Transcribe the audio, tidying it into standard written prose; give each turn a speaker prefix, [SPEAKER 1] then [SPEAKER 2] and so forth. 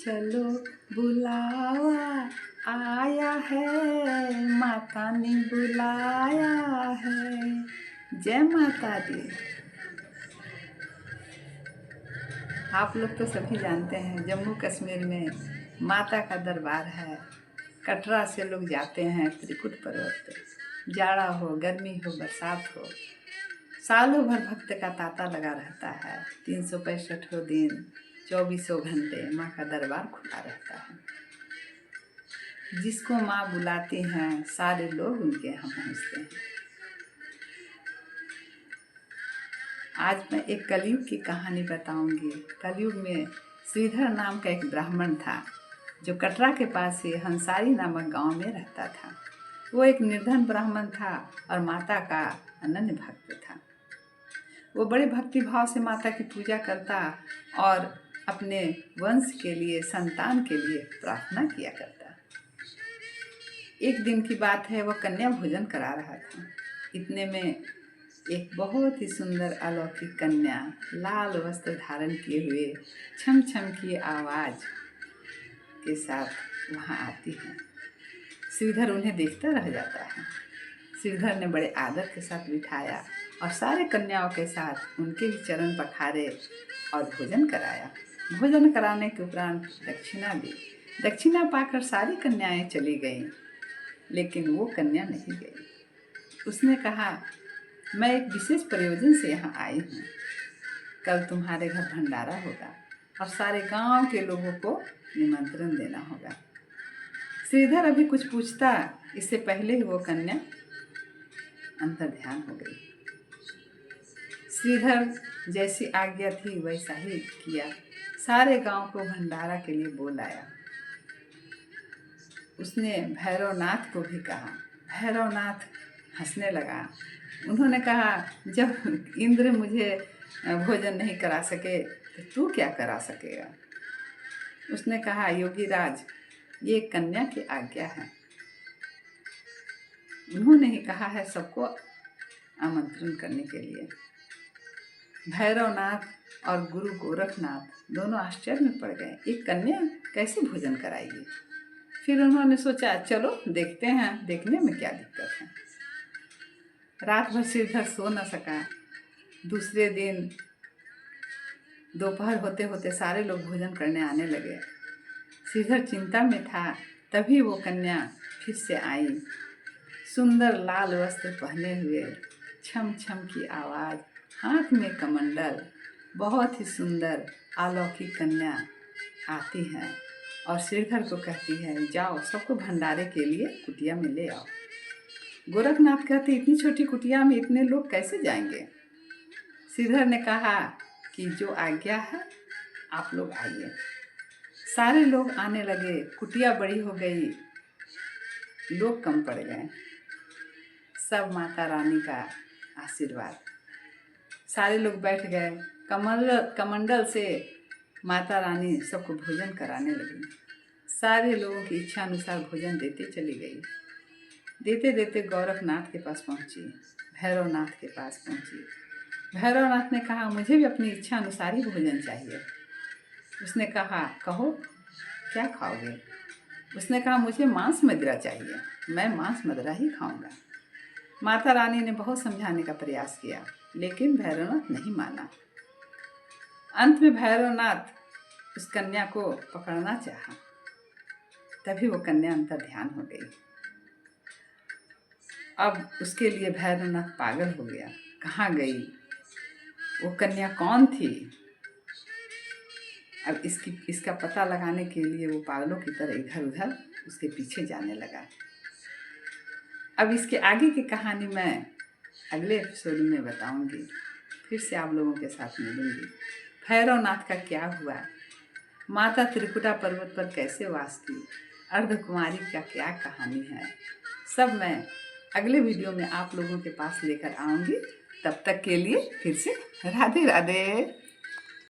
[SPEAKER 1] चलो बुलावा आया है, माता ने बुलाया है। जय माता दी। आप लोग तो सभी जानते हैं जम्मू कश्मीर में माता का दरबार है। कटरा से लोग जाते हैं त्रिकुट पर्वत पे। जाड़ा हो, गर्मी हो, बरसात हो, सालों भर भक्त का तांता लगा रहता है। 365 दिन 24 घंटे माँ का दरबार खुला रहता है। जिसको माँ बुलाती हैं सारे लोग उनके यहाँ पहुँचते हैं। आज मैं एक कलयुग की कहानी बताऊंगी। कलयुग में श्रीधर नाम का एक ब्राह्मण था जो कटरा के पास ही हंसारी नामक गांव में रहता था। वो एक निर्धन ब्राह्मण था और माता का अनन्य भक्त था। वो बड़े भक्ति भाव से माता की पूजा करता और अपने वंश के लिए, संतान के लिए प्रार्थना किया करता। एक दिन की बात है, वह कन्या भोजन करा रहा था। इतने में एक बहुत ही सुंदर अलौकिक कन्या लाल वस्त्र धारण किए हुए छम छम की आवाज़ के साथ वहाँ आती है। श्रीधर उन्हें देखता रह जाता है। श्रीधर ने बड़े आदर के साथ बिठाया और सारे कन्याओं के साथ उनके भी चरण पखारे और भोजन कराया। भोजन कराने के उपरांत दक्षिणा दी। दक्षिणा पाकर सारी कन्याएं चली गईं, लेकिन वो कन्या नहीं गई। उसने कहा, मैं एक विशेष प्रयोजन से यहाँ आई हूँ। कल तुम्हारे घर भंडारा होगा और सारे गांव के लोगों को निमंत्रण देना होगा। श्रीधर अभी कुछ पूछता, इससे पहले ही वो कन्या अंतर्ध्यान हो गई। श्रीधर जैसी आज्ञा थी वैसा ही किया। सारे गांव को भंडारा के लिए बुलाया। उसने भैरवनाथ को भी कहा। भैरवनाथ हंसने लगा। उन्होंने कहा, जब इंद्र मुझे भोजन नहीं करा सके तो तू क्या करा सकेगा। उसने कहा, योगी राज, ये कन्या की आज्ञा है। उन्होंने ही कहा है सबको आमंत्रण करने के लिए। भैरवनाथ और गुरु गोरखनाथ दोनों आश्चर्य में पड़ गए। एक कन्या कैसे भोजन कराएगी। फिर उन्होंने सोचा, चलो देखते हैं, देखने में क्या दिक्कत है। रात भर श्रीधर सो न सका। दूसरे दिन दोपहर होते होते सारे लोग भोजन करने आने लगे। श्रीधर चिंता में था। तभी वो कन्या फिर से आई। सुंदर लाल वस्त्र पहने हुए, छम छम की आवाज़, हाथ में कमंडल, बहुत ही सुंदर अलौकिक कन्या आती है और श्रीधर को कहती है, जाओ सबको भंडारे के लिए कुटिया में ले आओ। गोरखनाथ कहते, इतनी छोटी कुटिया में इतने लोग कैसे जाएंगे। श्रीधर ने कहा कि जो आज्ञा है आप लोग आइए। सारे लोग आने लगे। कुटिया बड़ी हो गई, लोग कम पड़ गए। सब माता रानी का आशीर्वाद। सारे लोग बैठ गए। कमंडल से माता रानी सबको भोजन कराने लगी। सारे लोगों की इच्छा अनुसार भोजन देते चली गई। देते देते गोरखनाथ के पास पहुंची, भैरवनाथ के पास पहुंची। भैरवनाथ ने कहा, मुझे भी अपनी इच्छा अनुसार ही भोजन चाहिए। उसने कहा, कहो क्या खाओगे। उसने कहा, मुझे मांस मदिरा चाहिए, मैं मांस मदिरा ही खाऊंगा। माता रानी ने बहुत समझाने का प्रयास किया, लेकिन भैरवनाथ नहीं माना। अंत में भैरवनाथ उस कन्या को पकड़ना चाहा। तभी वो कन्या अंतर्ध्यान हो गई। अब उसके लिए भैरवनाथ पागल हो गया। कहाँ गई वो कन्या, कौन थी। अब इसका पता लगाने के लिए वो पागलों की तरह इधर उधर उसके पीछे जाने लगा। अब इसके आगे की कहानी मैं अगले एपिसोड में बताऊंगी। फिर से आप लोगों के साथ मिलूंगी। भैरवनाथ का क्या हुआ, माता त्रिकुटा पर्वत पर कैसे वास की, अर्धकुमारी का क्या कहानी है, सब मैं अगले वीडियो में आप लोगों के पास लेकर आऊंगी। तब तक के लिए फिर से राधे राधे।